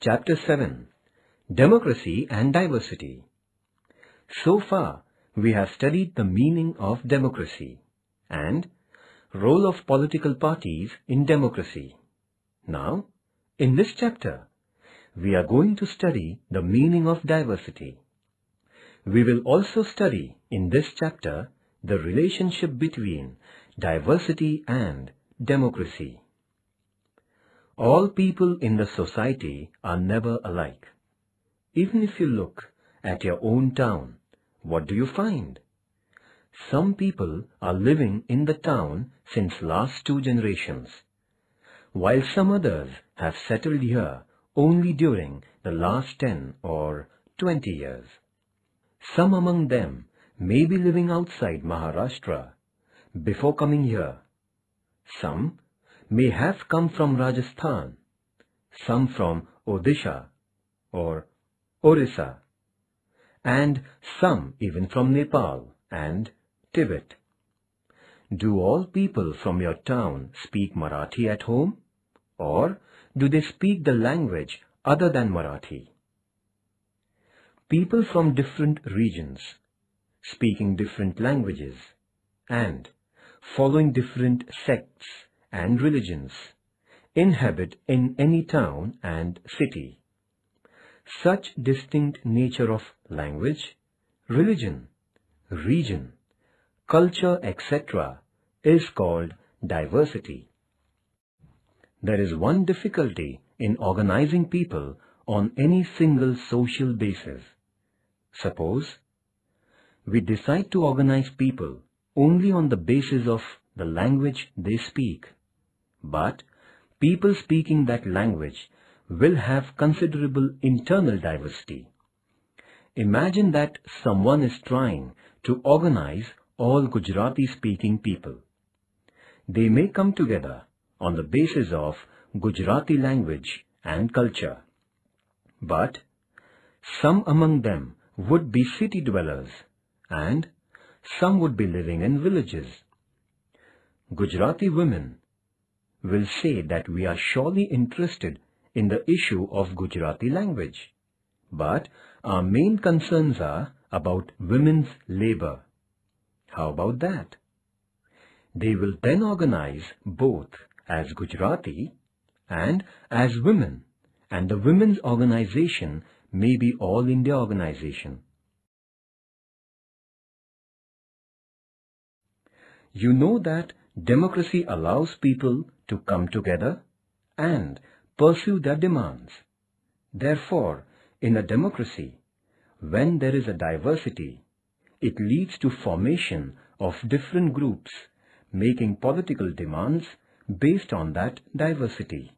Chapter 7 Democracy and Diversity. So far, we have studied the meaning of democracy and role of political parties in democracy. Now, in this chapter, we are going to study the meaning of diversity. We will also study in this chapter the relationship between diversity and democracy. All people in the society are never alike. Even if you look at your own town, what do you find? Some people are living in the town since last 2 generations, while some others have settled here only during the last 10 or 20 years. Some among them may be living outside Maharashtra before coming here. Some may have come from Rajasthan, some from Odisha or Orissa, and some even from Nepal and Tibet. Do all people from your town speak Marathi at home, or do they speak the language other than Marathi? People from different regions, speaking different languages, and following different sects and religions, inhabit in any town and city. Such distinct nature of language, religion, region, culture, etc. is called diversity. There is one difficulty in organizing people on any single social basis. Suppose we decide to organize people only on the basis of the language they speak, but people speaking that language will have considerable internal diversity. Imagine that someone is trying to organize all Gujarati-speaking people. They may come together on the basis of Gujarati language and culture, but some among them would be city dwellers and some would be living in villages. Gujarati women will say that we are surely interested in the issue of Gujarati language, but our main concerns are about women's labor. How about that? They will then organize both as Gujarati and as women, and the women's organization may be All India organization. You know that democracy allows people to come together and pursue their demands. Therefore, in a democracy, when there is a diversity, it leads to formation of different groups making political demands based on that diversity.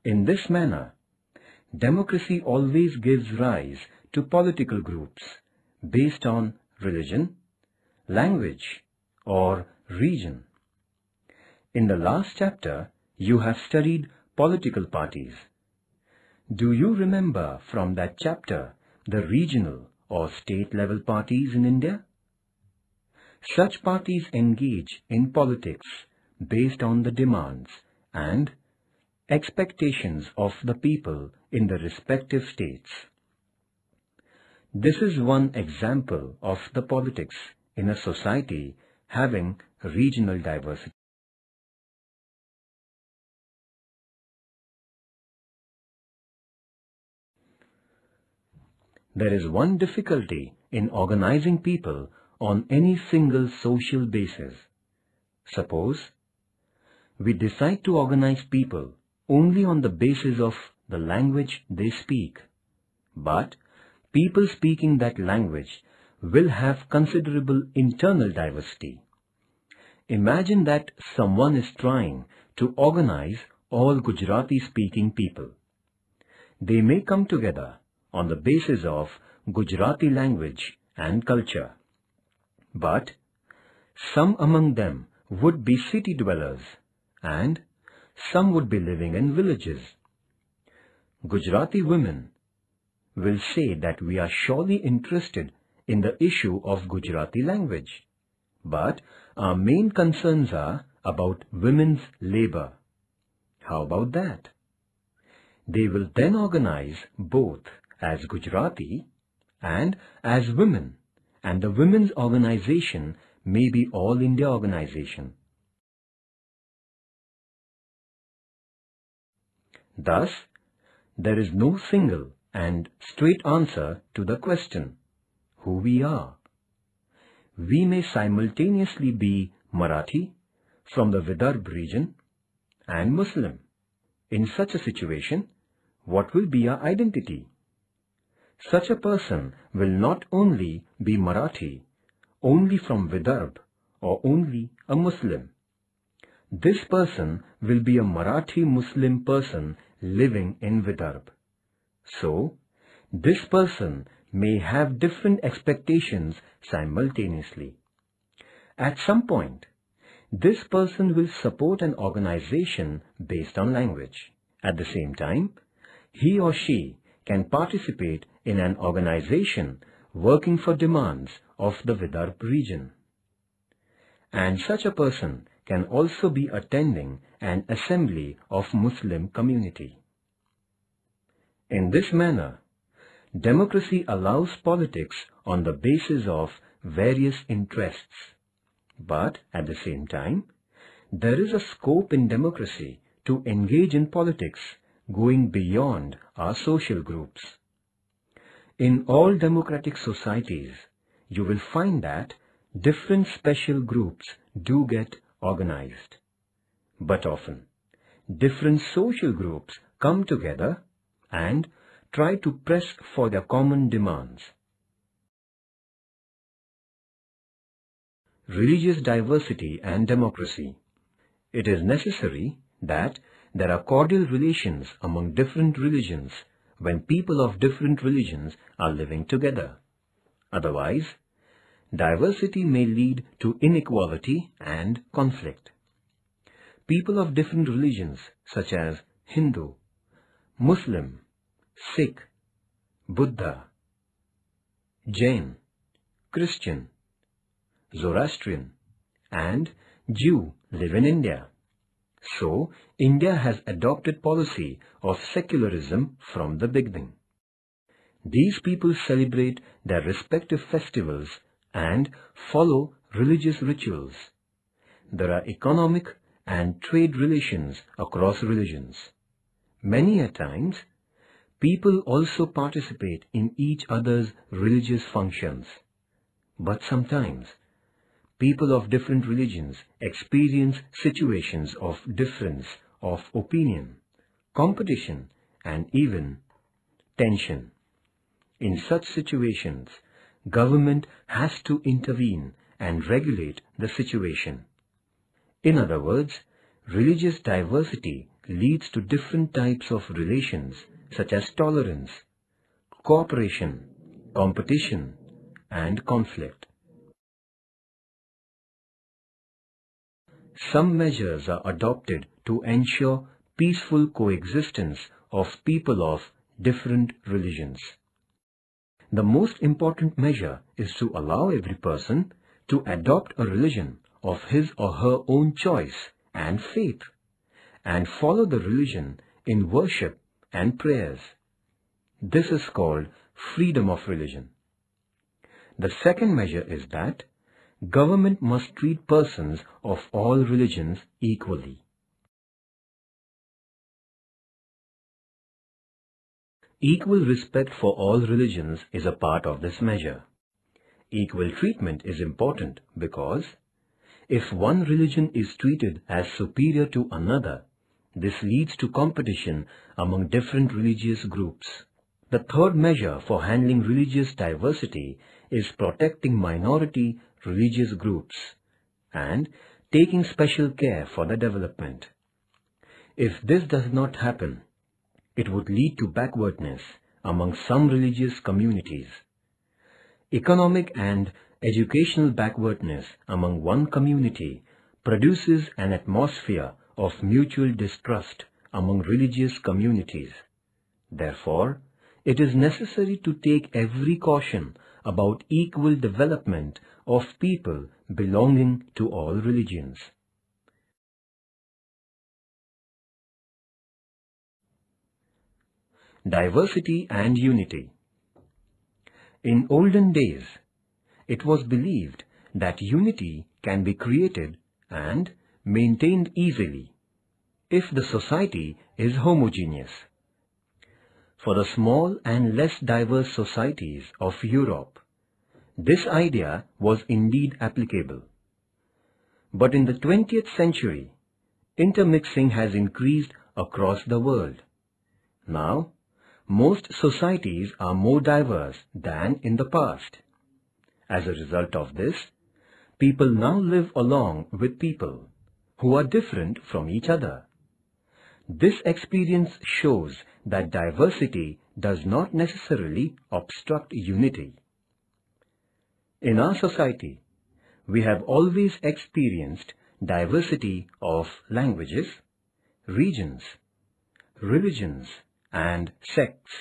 In this manner, democracy always gives rise to political groups based on religion, language, or region. In the last chapter, you have studied political parties. Do you remember from that chapter the regional or state level parties in India? Such parties engage in politics based on the demands and expectations of the people in the respective states. This is one example of the politics in a society having regional diversity. There is one difficulty in organizing people on any single social basis. Suppose we decide to organize people only on the basis of the language they speak, but people speaking that language will have considerable internal diversity. Imagine that someone is trying to organize all Gujarati-speaking people. They may come together on the basis of Gujarati language and culture, but some among them would be city dwellers and some would be living in villages. Gujarati women will say that we are surely interested in the issue of Gujarati language, but our main concerns are about women's labor. How about that? They will then organize both as Gujarati and as women, and the women's organization may be All India organization. Thus, there is no single and straight answer to the question, who we are. We may simultaneously be Marathi from the Vidarbha region and Muslim. In such a situation, what will be our identity? Such a person will not only be Marathi, only from Vidarbha, or only a Muslim. This person will be a Marathi Muslim person living in Vidarbha. So, this person may have different expectations simultaneously. At some point, this person will support an organization based on language. At the same time, he or she can participate in an organization working for demands of the Vidarbha region. And such a person can also be attending an assembly of Muslim community. In this manner, democracy allows politics on the basis of various interests. But at the same time, there is a scope in democracy to engage in politics going beyond our social groups. In all democratic societies, you will find that different special groups do get organized. But often, different social groups come together and try to press for their common demands. Religious diversity and democracy. It is necessary that there are cordial relations among different religions when people of different religions are living together. Otherwise, diversity may lead to inequality and conflict. People of different religions such as Hindu, Muslim, Sikh, Buddha, Jain, Christian, Zoroastrian and Jew live in India. So, India has adopted policy of secularism from the beginning. These people celebrate their respective festivals and follow religious rituals. There are economic and trade relations across religions. Many a times, people also participate in each other's religious functions. But sometimes, people of different religions experience situations of difference of opinion, competition, and even tension. In such situations, government has to intervene and regulate the situation. In other words, religious diversity leads to different types of relations such as tolerance, cooperation, competition, and conflict. Some measures are adopted to ensure peaceful coexistence of people of different religions. The most important measure is to allow every person to adopt a religion of his or her own choice and faith, and follow the religion in worship and prayers. This is called freedom of religion. The second measure is that government must treat persons of all religions equally. Equal respect for all religions is a part of this measure. Equal treatment is important because if one religion is treated as superior to another, this leads to competition among different religious groups. The third measure for handling religious diversity is protecting minority religious groups and taking special care for their development. If this does not happen, it would lead to backwardness among some religious communities. Economic and educational backwardness among one community produces an atmosphere of mutual distrust among religious communities. Therefore, it is necessary to take every caution about equal development of people belonging to all religions. diversity and unity. In olden days, it was believed that unity can be created and maintained easily if the society is homogeneous. For the small and less diverse societies of Europe, this idea was indeed applicable. But in the 20th century, intermixing has increased across the world. Now, most societies are more diverse than in the past. As a result of this, people now live along with people who are different from each other. This experience shows that diversity does not necessarily obstruct unity. In our society, we have always experienced diversity of languages, regions, religions, and sects.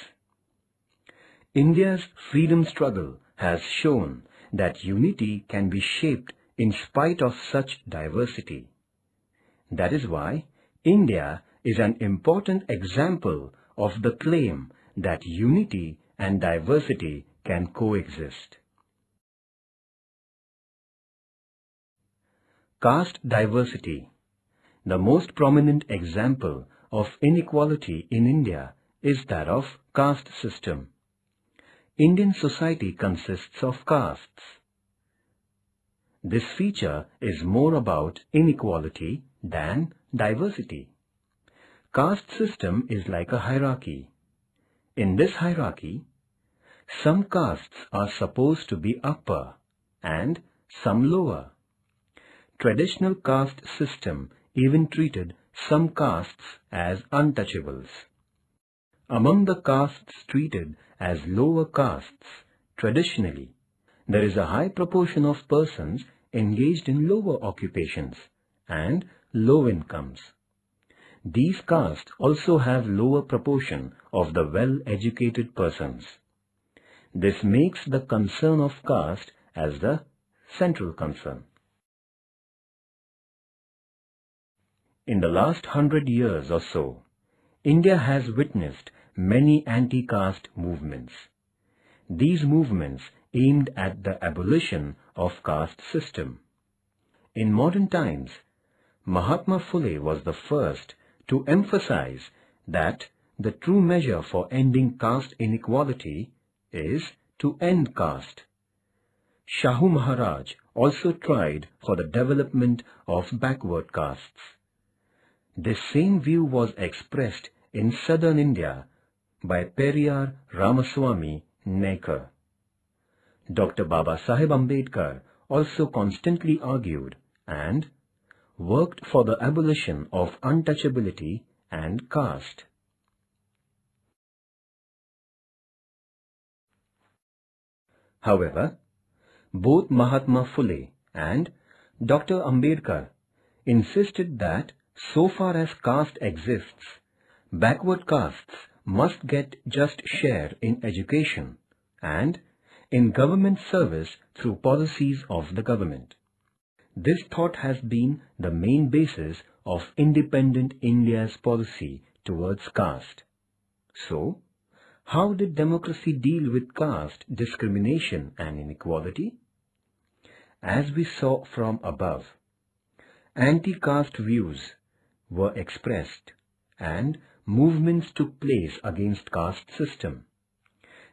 India's freedom struggle has shown that unity can be shaped in spite of such diversity. That is why India is an important example of the claim that unity and diversity can coexist. Caste diversity. The most prominent example of inequality in India is that of caste system. Indian society consists of castes. This feature is more about inequality than diversity. Caste system is like a hierarchy. In this hierarchy, some castes are supposed to be upper and some lower. Traditional caste system even treated some castes as untouchables. Among the castes treated as lower castes, traditionally, there is a high proportion of persons engaged in lower occupations and low incomes. These castes also have lower proportion of the well-educated persons. This makes the concern of caste as the central concern. In the last 100 years or so, India has witnessed many anti-caste movements. These movements aimed at the abolition of caste system. In modern times, Mahatma Phule was the first to emphasize that the true measure for ending caste inequality is to end caste. Shahu Maharaj also tried for the development of backward castes. This same view was expressed in southern India by Periyar Ramaswamy Nekar. Dr. Baba Saheb Ambedkar also constantly argued and worked for the abolition of untouchability and caste. However, both Mahatma Phule and Dr. Ambedkar insisted that so far as caste exists, backward castes must get just share in education and in government service through policies of the government. This thought has been the main basis of independent India's policy towards caste. So, how did democracy deal with caste discrimination and inequality? As we saw from above, anti-caste views were expressed and movements took place against caste system.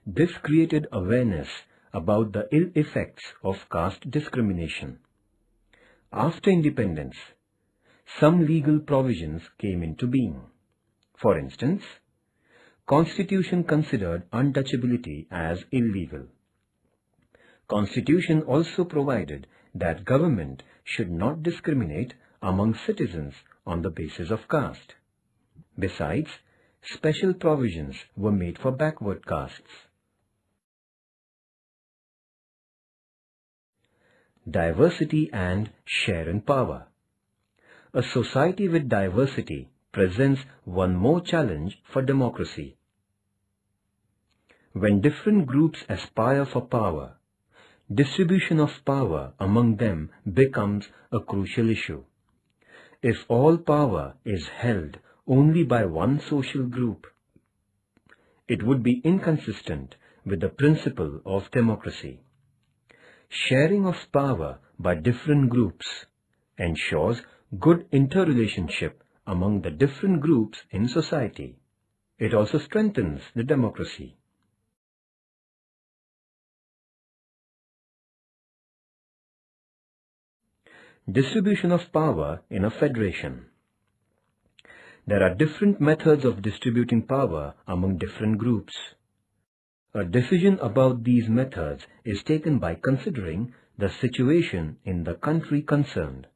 This created awareness about the ill effects of caste discrimination. After independence, some legal provisions came into being. For instance, Constitution considered untouchability as illegal. Constitution also provided that government should not discriminate among citizens on the basis of caste. Besides, special provisions were made for backward castes. Diversity and share in power. A society with diversity presents one more challenge for democracy. When different groups aspire for power, distribution of power among them becomes a crucial issue. If all power is held only by one social group, it would be inconsistent with the principle of democracy. Sharing of power by different groups ensures good interrelationship among the different groups in society. It also strengthens the democracy. Distribution of power in a federation. There are different methods of distributing power among different groups. A decision about these methods is taken by considering the situation in the country concerned.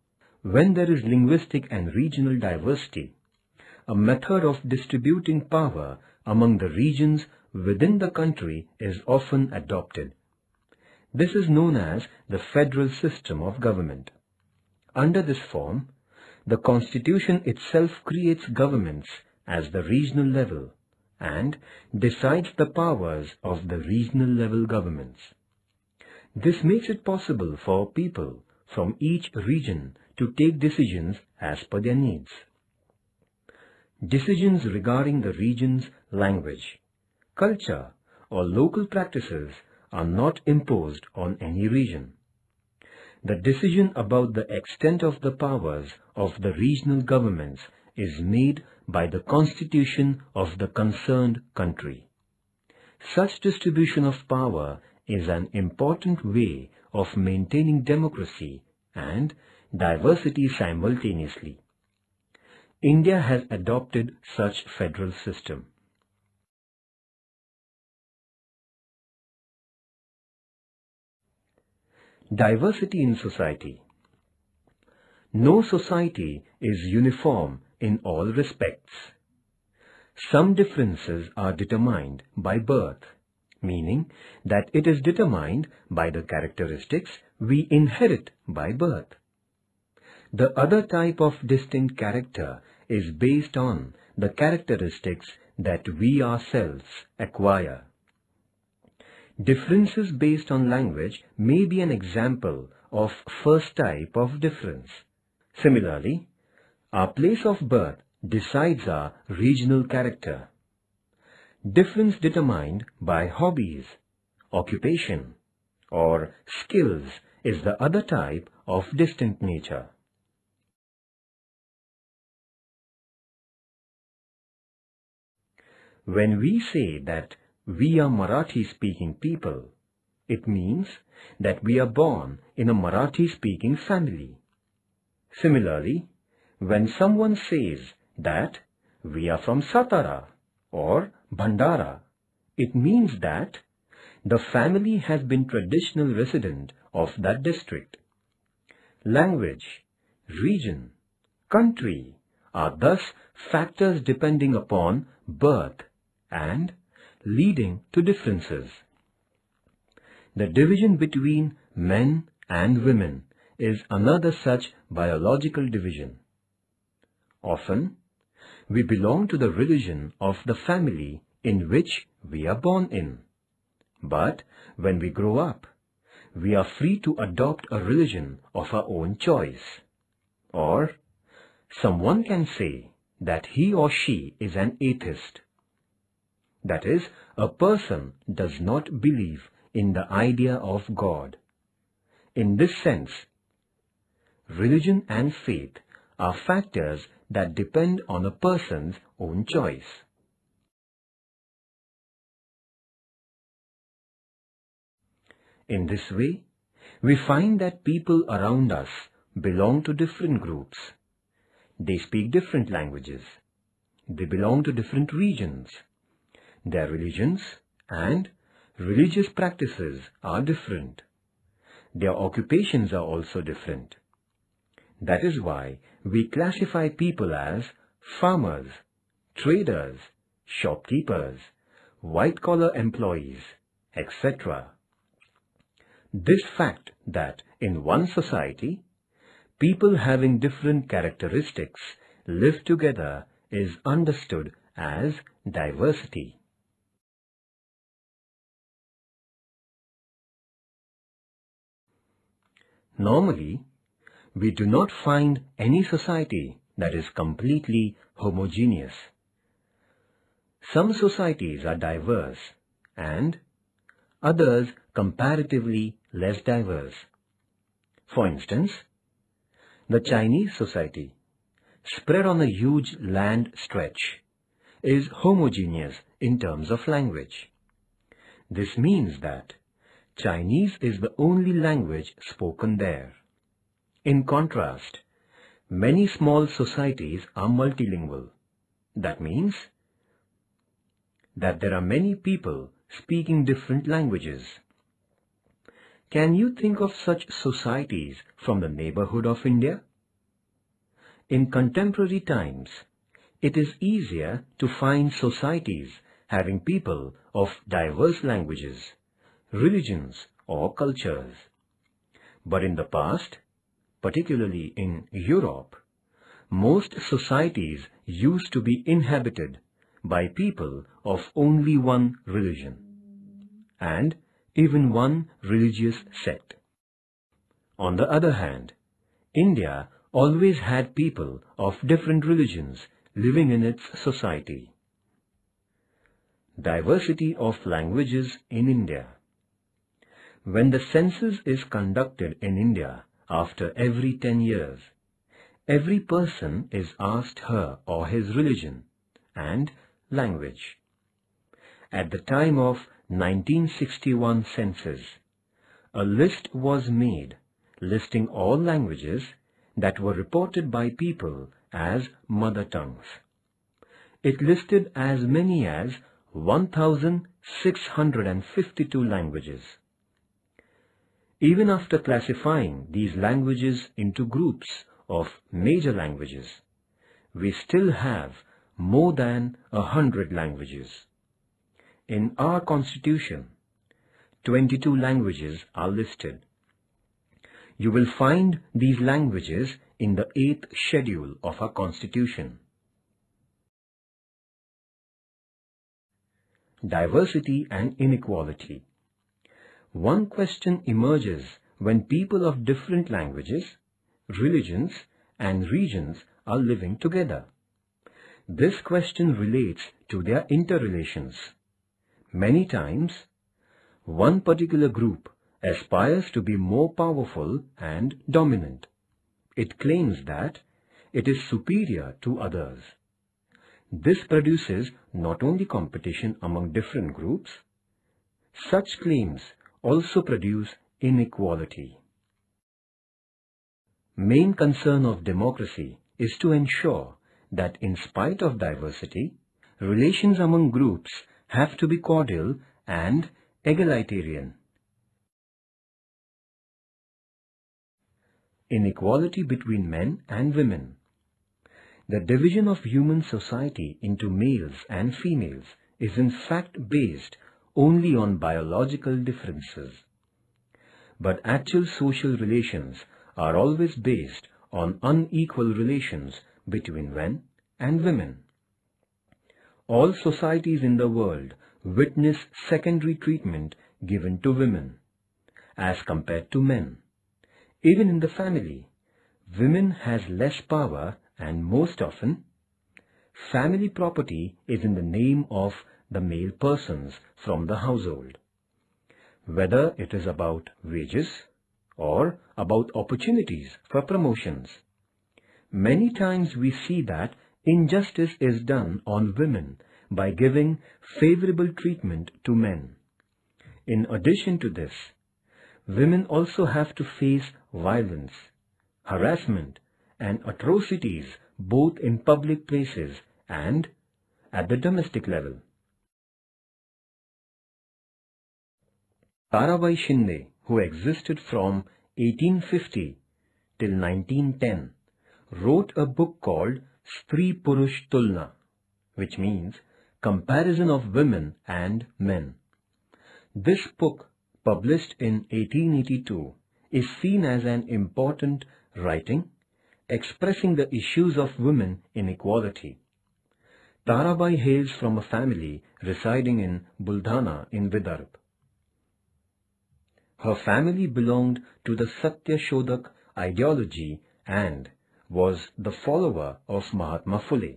When there is linguistic and regional diversity, a method of distributing power among the regions within the country is often adopted. This is known as the federal system of government. Under this form, the Constitution itself creates governments at the regional level and decides the powers of the regional level governments. This makes it possible for people from each region to take decisions as per their needs. Decisions regarding the region's language, culture, or local practices are not imposed on any region. The decision about the extent of the powers of the regional governments is made by the constitution of the concerned country. Such distribution of power is an important way of maintaining democracy and diversity simultaneously. India has adopted such federal system. Diversity in society. No society is uniform in all respects. Some differences are determined by birth, meaning that it is determined by the characteristics we inherit by birth. The other type of distinct character is based on the characteristics that we ourselves acquire. Differences based on language may be an example of first type of difference. Similarly, our place of birth decides our regional character. Difference determined by hobbies, occupation, or skills is the other type of distinct nature. When we say that we are Marathi-speaking people, it means that we are born in a Marathi-speaking family. Similarly, when someone says that we are from Satara or Bhandara, it means that the family has been traditional resident of that district. Language, region, country are thus factors depending upon birth and leading to differences. The division between men and women is another such biological division. Often, we belong to the religion of the family in which we are born in. But when we grow up, we are free to adopt a religion of our own choice. Or, someone can say that he or she is an atheist. That is, a person does not believe in the idea of God. In this sense, religion and faith are factors that depend on a person's own choice. In this way, we find that people around us belong to different groups. They speak different languages. They belong to different regions. Their religions and religious practices are different. Their occupations are also different. That is why we classify people as farmers, traders, shopkeepers, white-collar employees, etc. This fact that in one society, people having different characteristics live together is understood as diversity. Normally, we do not find any society that is completely homogeneous. Some societies are diverse and others comparatively less diverse. For instance, the Chinese society, spread on a huge land stretch, is homogeneous in terms of language. This means that Chinese is the only language spoken there. In contrast, many small societies are multilingual. That means that there are many people speaking different languages. Can you think of such societies from the neighborhood of India? In contemporary times, it is easier to find societies having people of diverse languages, religions or cultures. But in the past, particularly in Europe, most societies used to be inhabited by people of only one religion, and even one religious sect. On the other hand, India always had people of different religions living in its society. Diversity of languages in India. When the census is conducted in India after every 10 years, every person is asked her or his religion and language. At the time of 1961 census, a list was made listing all languages that were reported by people as mother tongues. It listed as many as 1,652 languages. Even after classifying these languages into groups of major languages, we still have more than 100 languages. In our Constitution, 22 languages are listed. You will find these languages in the 8th schedule of our Constitution. Diversity and inequality. One question emerges when people of different languages, religions, and regions are living together. This question relates to their interrelations. Many times, one particular group aspires to be more powerful and dominant. It claims that it is superior to others. This produces not only competition among different groups, such claims also produce inequality. Main concern of democracy is to ensure that in spite of diversity, relations among groups have to be cordial and egalitarian. Inequality between men and women. The division of human society into males and females is in fact based only on biological differences. But actual social relations are always based on unequal relations between men and women. All societies in the world witness secondary treatment given to women as compared to men. Even in the family, women has less power, and most often, family property is in the name of the male persons from the household. Whether it is about wages or about opportunities for promotions. Many times we see that injustice is done on women by giving favorable treatment to men. In addition to this, women also have to face violence, harassment, and atrocities both in public places and at the domestic level. Tarabai Shinde, who existed from 1850 till 1910, wrote a book called Stree-Purush Tulna, which means Comparison of Women and Men. This book, published in 1882, is seen as an important writing expressing the issues of women inequality. Tarabai hails from a family residing in Buldhana in Vidarbha. Her family belonged to the Satya Shodhak ideology and was the follower of Mahatma Phule.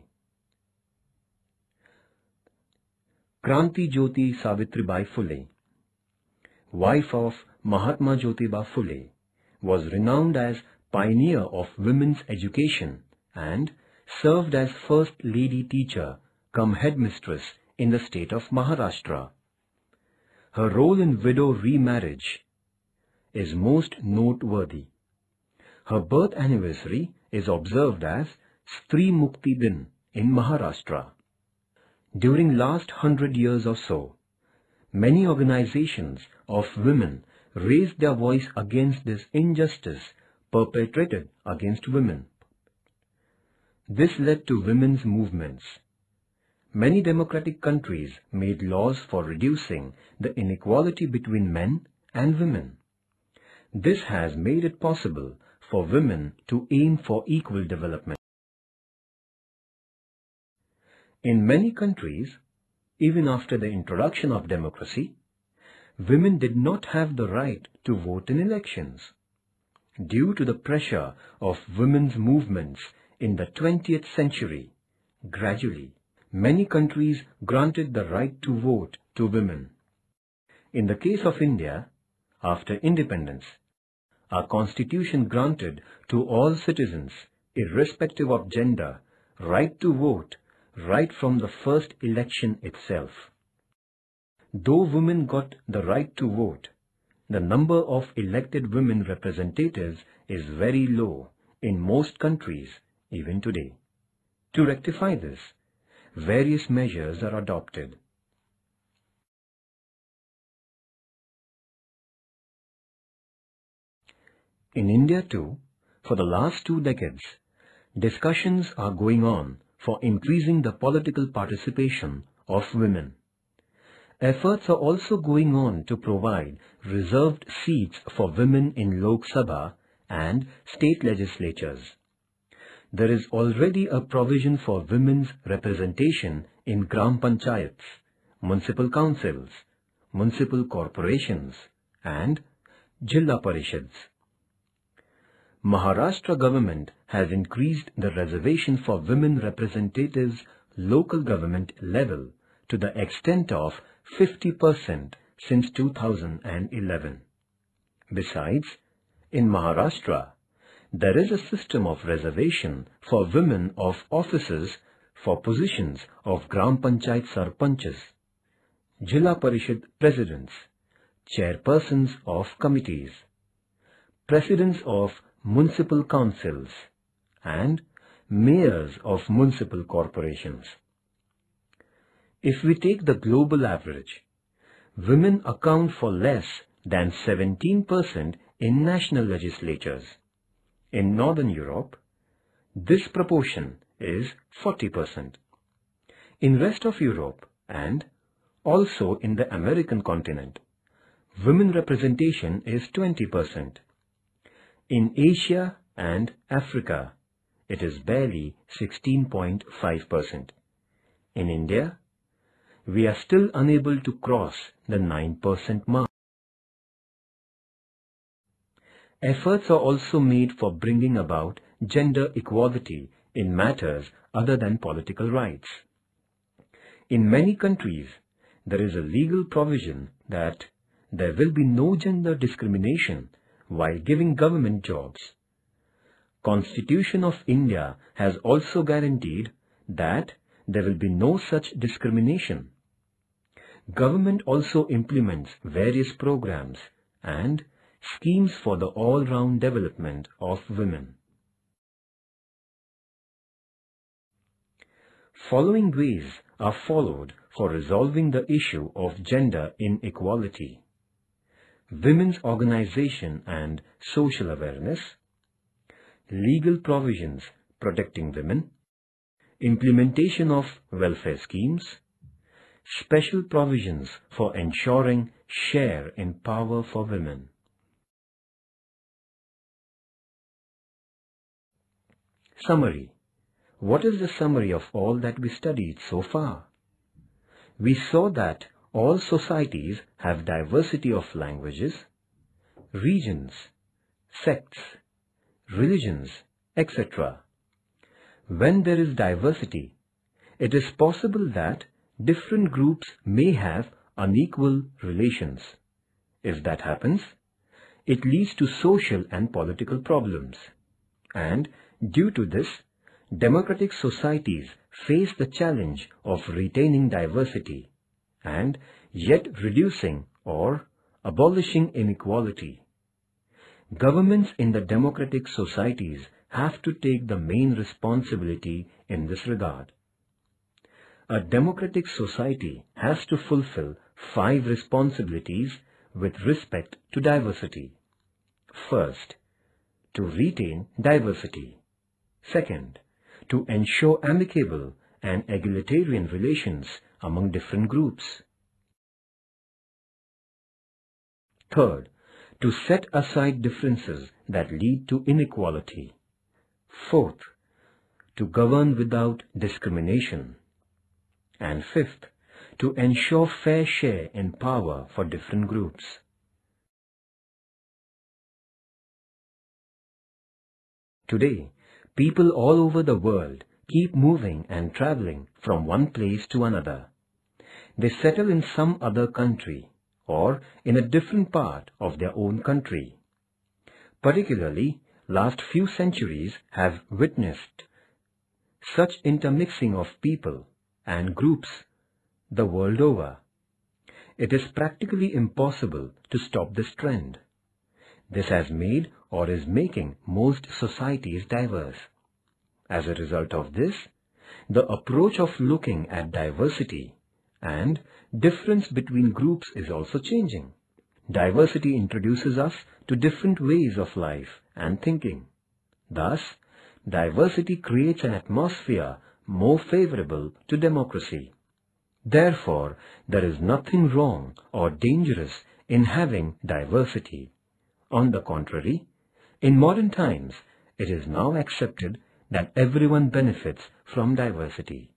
Kranti Jyoti Savitribai Phule, wife of Mahatma Jyotiba Phule, was renowned as pioneer of women's education and served as first lady teacher cum headmistress in the state of Maharashtra. Her role in widow remarriage is most noteworthy. Her birth anniversary is observed as Stree Mukti Din in Maharashtra. During last 100 years or so, many organizations of women raised their voice against this injustice perpetrated against women. This led to women's movements. Many democratic countries made laws for reducing the inequality between men and women. This has made it possible for women to aim for equal development. In many countries, even after the introduction of democracy, women did not have the right to vote in elections. Due to the pressure of women's movements in the 20th century, gradually, many countries granted the right to vote to women. In the case of India, after independence, our constitution granted to all citizens, irrespective of gender, right to vote right from the first election itself. Though women got the right to vote, the number of elected women representatives is very low in most countries even today. To rectify this, various measures are adopted. In India too, for the last 2 decades, discussions are going on for increasing the political participation of women. Efforts are also going on to provide reserved seats for women in Lok Sabha and state legislatures. There is already a provision for women's representation in Gram Panchayats, municipal councils, municipal corporations and Jilla Parishads. Maharashtra government has increased the reservation for women representatives local government level to the extent of 50% since 2011. Besides, in Maharashtra, there is a system of reservation for women of offices for positions of Gram Panchayat Sarpanchs, Jilla Parishad presidents, chairpersons of committees, presidents of municipal councils, and mayors of municipal corporations. If we take the global average, women account for less than 17% in national legislatures. In Northern Europe, this proportion is 40%. In rest of Europe and also in the American continent, women representation is 20%. In Asia and Africa, it is barely 16.5%. In India, we are still unable to cross the 9% mark. Efforts are also made for bringing about gender equality in matters other than political rights. In many countries, there is a legal provision that there will be no gender discrimination while giving government jobs. Constitution of India has also guaranteed that there will be no such discrimination. Government also implements various programs and schemes for the all-round development of women. Following ways are followed for resolving the issue of gender inequality: women's organization and social awareness, legal provisions protecting women, implementation of welfare schemes, special provisions for ensuring share in power for women. Summary. What is the summary of all that we studied so far? We saw that all societies have diversity of languages, regions, sects, religions, etc. When there is diversity, it is possible that different groups may have unequal relations. If that happens, it leads to social and political problems. And due to this, democratic societies face the challenge of retaining diversity and yet reducing or abolishing inequality. Governments in the democratic societies have to take the main responsibility in this regard. A democratic society has to fulfill 5 responsibilities with respect to diversity. First, to retain diversity. Second, to ensure amicable and egalitarian relations among different groups. Third, to set aside differences that lead to inequality. Fourth, to govern without discrimination. And fifth, to ensure fair share in power for different groups. Today, people all over the world keep moving and traveling from one place to another. They settle in some other country or in a different part of their own country. Particularly, last few centuries have witnessed such intermixing of people and groups the world over. It is practically impossible to stop this trend. This has made or is making most societies diverse. As a result of this, the approach of looking at diversity and difference between groups is also changing. Diversity introduces us to different ways of life and thinking. Thus, diversity creates an atmosphere more favorable to democracy. Therefore, there is nothing wrong or dangerous in having diversity. On the contrary, in modern times, it is now accepted that everyone benefits from diversity.